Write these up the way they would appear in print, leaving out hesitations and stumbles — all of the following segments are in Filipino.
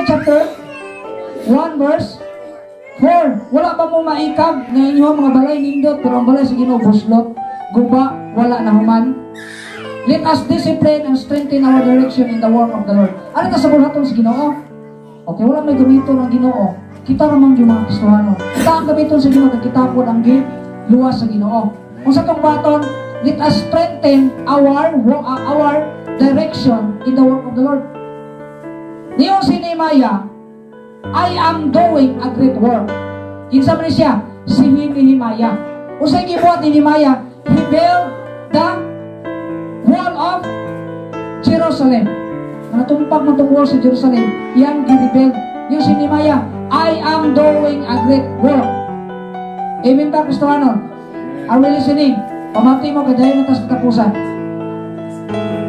Nehemiah chapter 1 verse 4. Wala ba mo maikag na inyo mga balay nindot, pero ang balay sa Ginoo buslot, guba, wala na human? Let us discipline and strengthen our direction in the work of the Lord. Ano ito sa bulhaton sa Ginoo? Okay, wala may gamiton ng Ginoo. Kita naman yung mga Kristohano. Kita ang gamiton sa Ginoo, kita po ang luwas sa Ginoo. Kung sa itong baton, let us strengthen our direction in the work of the Lord. Niyon si Nehemiah, I am doing a great work. Kinsa man siya? Si Nehemiah. Usay gibuhat ni Nehemiah, he built the wall of Jerusalem. Natumpag man itong wall sa Jerusalem, yan gi-rebuild. Yung si Nehemiah, I am doing a great work. Amen ba, Kristohano? Are we listening? Pamati mo, kadayon natas katapusan.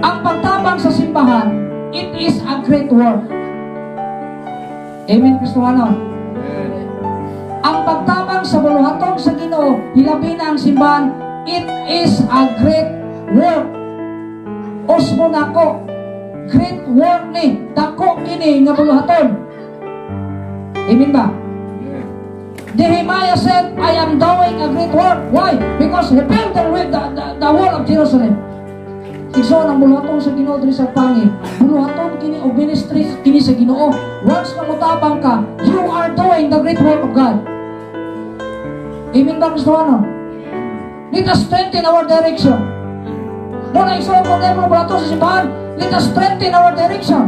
Ang pagtabang sa simbahan, it is a great work. Amen, Kristohano? Ang pagtabang sa buluhaton sa Ginoo, hilabi na ang simbahan, it is a great work. Osmo nako, great work ni, dako kini nga buluhaton. Amen ba? Nehemiah said, I am doing a great work. Why? Because he built the wall of Jerusalem. Igsoon ang buluhaton sa Ginoo diri sa pangi. Buluhaton kini o ministry kini sa Ginoo. Once na mutabang ka, you are doing the great work of God. Amen ba, Kristohano? Let us strengthen our direction. Muna igsoon ko na yung buluhaton sa simbahan, let us strengthen our direction.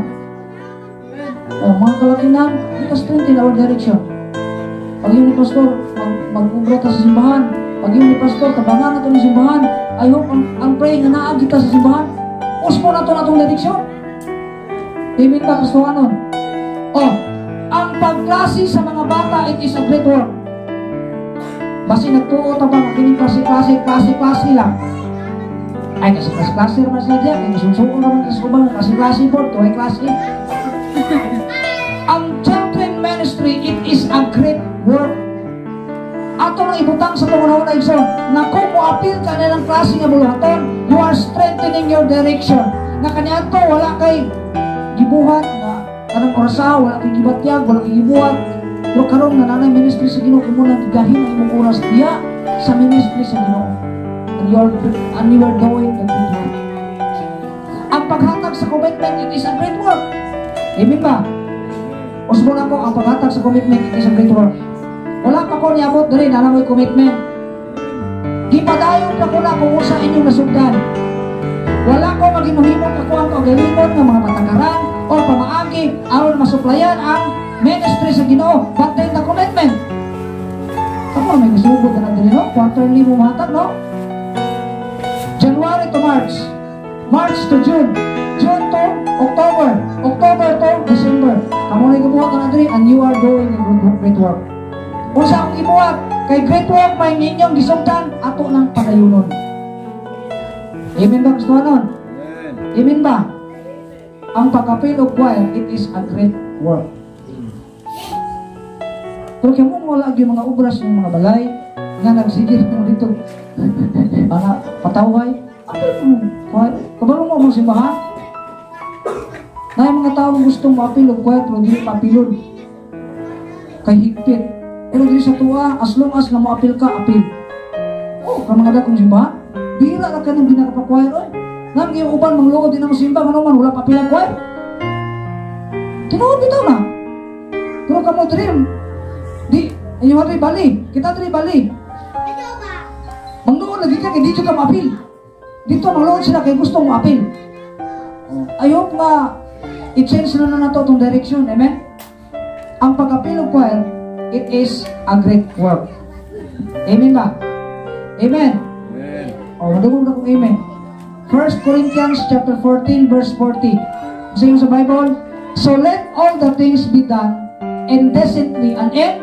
O mga kalakinan, let us strengthen our direction. Pag yun ni Pastor, mag-ubra ka sa simbahan. Pag yun ni Pastor, tabangan na ito ng simbahan. I hope ang praying na naag kita sa simbahan. Uspo na ito na itong direksyon. Amen ba, Kristohano? Ang pagklase sa mga bata, it is a great work. Basi nagtuo ito ba, makinig klase lang. Ay, kasi klase naman sila dyan. Ay, nasusuko naman kasi kumang klase board. Ito ay klase. Ang children ministry, it is a great work. Ato nang ibutang sa pangunahon na igsoon, na kung mo-appeal ka na ng klase nga buluhaton, you are strengthening your direction. Na kanya ito, wala kay gibuhat, na kanang orasa, wala kay gibatyag, wala kay gibuhat. Pero karon na nanay ministry sa Ginoo, kung muna tigahin ang imong oras diya sa ministry sa Ginoo. And you are doing the good work. Ang paghatag sa commitment, it is a great work. Amen ba? Usbon ako, ang paghatag sa commitment, it is a great work. Wala pa ko niabot dali, alam mo'y commitment. Gipadayon pa ko na kung sa inyong nasugdan. Wala ko maghimuhimong ako ang kagalingon ng mga patakaran o pamaagi aron masuplayan ang ministry sa Ginoo. But then the commitment. Ako may gasugod na natin, no? Quarterly mo mahatag, no? January to March. March to June. June to October. October to December. Kamu na ibuhat na natin, and you are doing a great work. Kung sa akong ibuhat, kay great work may ninyong gisugdan, ato ng padayunon. Amen ba, Kristohanon? Amen ba? Ang pag-appeal of choir, it is a great work. Pero kaya mo wala yung mga obras ng mga balay, nga nagsigil mo dito, mga pataway, kabalo mo mga simbahan? Na yung mga tao gustong ma-appeal of choir, pero hindi pa-appealon. Kay higpit. Pero dito sa tuwa, as long as na mo-appeal ka, appeal. Kaya mga dakong simbahan, bira ka ng binakapakwire, oy. Nang yung uban, mga loko din ang simba, manuman, wala papilang kwire. Tinuod dito na. Pero kamo dream, di, inyo rin bali, kita rin bali. Mangnoon lagi ka, hindi ka ma-appeal. Dito, mangloon sila, kaya gusto mo appeal. I hope nga, i-change na ito itong direction, amen? Ang pag-appeal of choir, it is a great work. Amen ba? Amen? Amen. Madugog na kong amen. 1 Corinthians chapter 14 verse 40. Kasi yung sa Bible, so let all the things be done indecently and in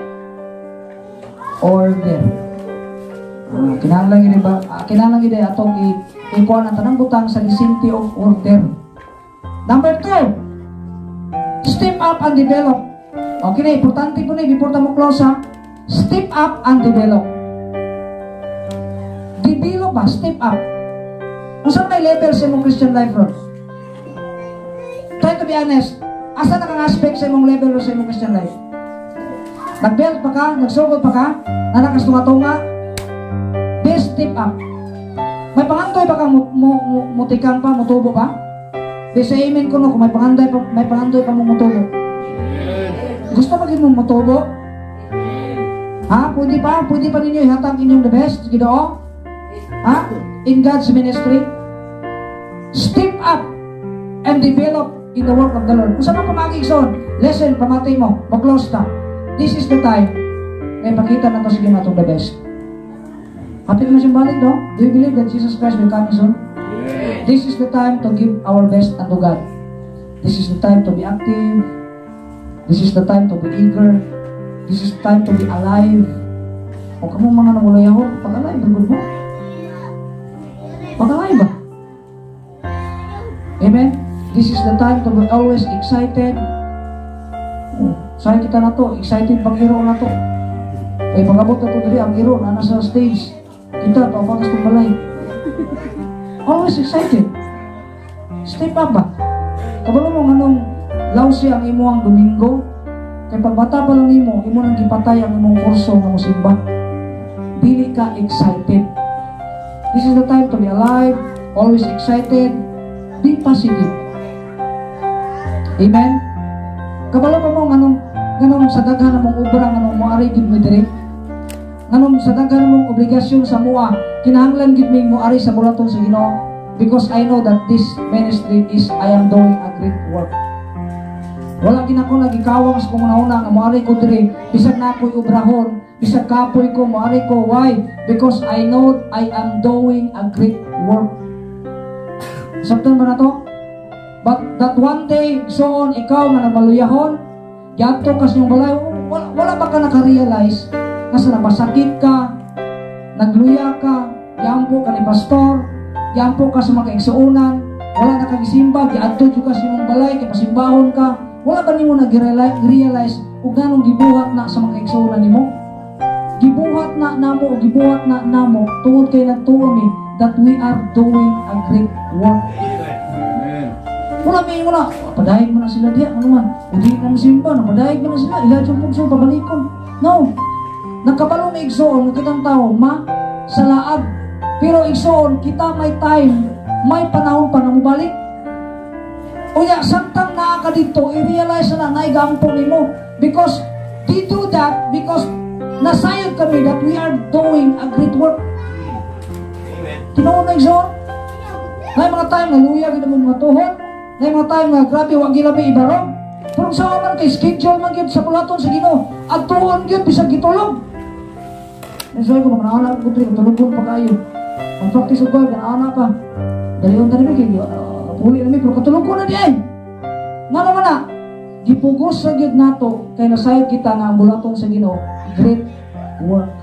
order. Kinahanglan ba? Kinahanglan gid atong ikuan ang tanang butang sa decently of order. Number 2, step up and develop. Okay na, importante po na, before mo close ha. Step up and develop. Develop ba? Step up. Kung saan may level sa mong Christian life, bro? Try to be honest. Asa na kang aspect sa imong level o sa imong Christian life? Nag-belt pa ka? Nagsugod pa ka? Nanakas tunga-tunga? This step up. May pangandoy pa ka mutikang pa, mutubo pa? Di sa amen ko no, kung may pangandoy pa mo mutubo. Gusto maging mo mutubo? Ha? Pwede pa ninyo ihatag inyong the best, Ginoo? Ha? In God's ministry? Step up and develop in the work of the Lord. Kung saan ang pamagigson, lesson, pamatay mo, mag-close na. This is the time na ipakita na ito sige matong the best. Happy naman siyang balik, no? Do you believe that Jesus Christ will come soon? Yes. This is the time to give our best unto God. This is the time to be active. This is the time to be eager. This is the time to be alive. O kamo mga namulay ako, pag-alive, bergod mo. Pag-alive ba? Amen? This is the time to be always excited. Saan kita na to? Excited pang hero na to. Ay pag-abot na to dali, ang hero na nasa stage. Kita, papakas itong balay. Always excited. Step up ba? Kabalo mo anong lawsi ang imo ang Domingo? Kaya pagbata pa lang imo nang gipatay ang imong kurso na musimba. Dili ka excited. This is the time to be alive, always excited, be positive. Amen? Kabalo pa mo ganong sa daghan mong obra ganong moari gid mo diri. Ganong sa daghan mong obligasyon sa mua, kinahanglan gid mi moari sa bulaton sa Ginoo because I know that this ministry is I am doing a great work. Wala gid ako nagikawang sa kung una nga moari ko diri bisag na ako'y obrahon, bisag kapoy ko moari ko. Why? Because I know I am doing a great work. Saktan ba na to? But that one day, so on, ikaw nga namaluyahon, yato kas yung balay, wala ba ka nakarealize na sa napasakit ka, nagluya ka, yampo ka ni pastor, yampo ka sa mga kaigsuunan, wala na kagisimba, giadto juga sa imong balay, kay pasimbahon ka, wala ba nimo nag-realize kung ganong gibuhat na sa mga kaigsuunan nimo? Gibuhat na namo, gibuhat na namo, tungod kay nagtuon ni that we are doing a great work. Wala may wala. Padayag mo na sila diya. Ano man? Hindi na masimba. Padayag mo na sila. Ilad yung pugso. Pabalikon. No. Nagkabalo may igsoon. Kitang tao. Sa laag. Pero igsoon, kita may time. May panahon pa na mabalik. O ya, santang naa ka dito, i-realize na naigampong mo. Because, they do that because nasayod kami that we are doing a great work. Tinoon na igsoon? May mga time na luya kita mo mga tuhon. May mga time nga, grabe, wag gilami ibarong. Pero sa man kay schedule man gyud sa pulaton sa Ginoo. At tuon gyud bisag gitulog. Enjoy ko mga anak ko diri, tulugon pa kayo. Ang practice ug ana pa. Dayon tani mi kay puli na mi pero katulog ko na di ay. Ngano man na? Gipugos sa gyud nato kay nasayod kita nga ang bulaton sa Ginoo. Great work.